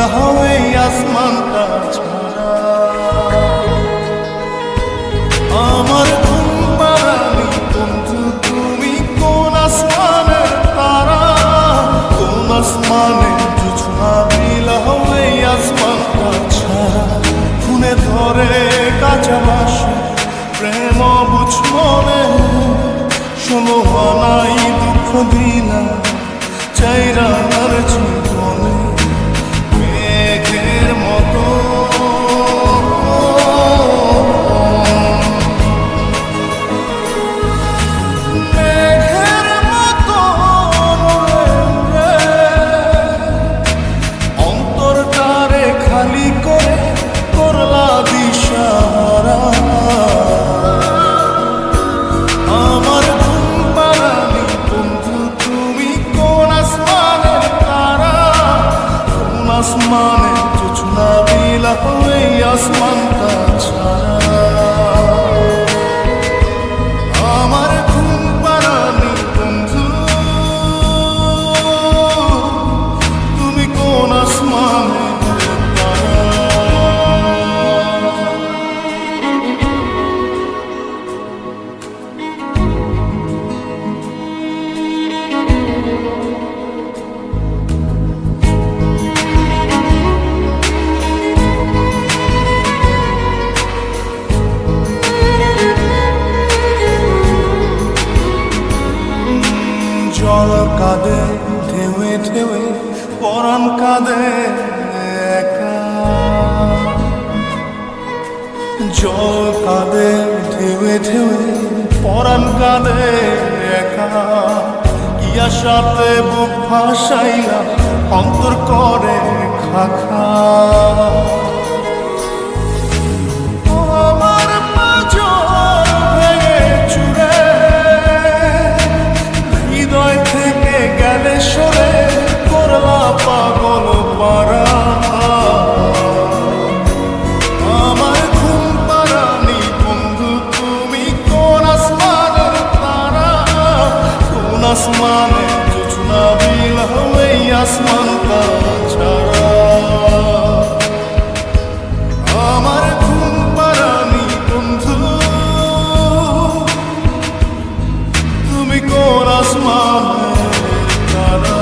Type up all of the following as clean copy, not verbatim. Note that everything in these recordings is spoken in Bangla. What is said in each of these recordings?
বিলাও এই আসমানটা ছাড়া। আমার ঘুম পাড়ানি বন্ধু তুমি কোন আসমানের তারা, কোন আসমানে জোছনা বিলাও এই আসমানটা ছাড়া। খুনে ধরে কাঁচা বাসে প্রেম বুঝ মনে, ষোলো আনাই দুঃখ দিলা চাইরার জীবনে মেঘের মতো। মেঘের মতো অন্তরটারে খালি করে করলা দিশাহারা। আমার ঘুম পাড়ানি বন্ধু তুমি কোন আসমানের তারা, কোন আসমানে জোছনা বিলাও এই আসমানটা ছাড়া। আমার ঘুম পাড়ানি বন্ধু তুমি কোন আসমানের তারা। জল কাঁদে ঢেউে ঢেউে পরাণ কাঁদে একা। জল কাঁদে ঢেউে ঢেউে পরাণ কাঁদে একা। কি আশাতে বুক ভাসাইলা অন্তর করে খাখা। আমার পাঁজর ভেঙে চুরে হৃদয় থেকে গেলে সরে করলা পাগল পারা। আমার ঘুম পাড়ানি বন্ধু তুমি কোন আসমানের তারা, কোন আসমানে জোছনা বিলাও এই আসমানটা ছাড়া। আমার ঘুম পাড়ানি বন্ধু তুমি কোন আসমানের তারা।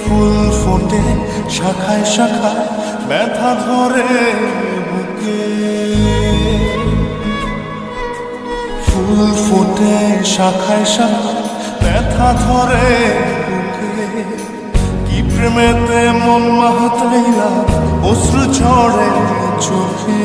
ফুল ফোটে শাখায় শাখায় ব্যথা ধরে বুকে। ফুল ফোটে শাখায় শাখায় ব্যথা ধরে বুকে। কি প্রেমেতে মন মাতাইলা অশ্রু ঝরে চোখে।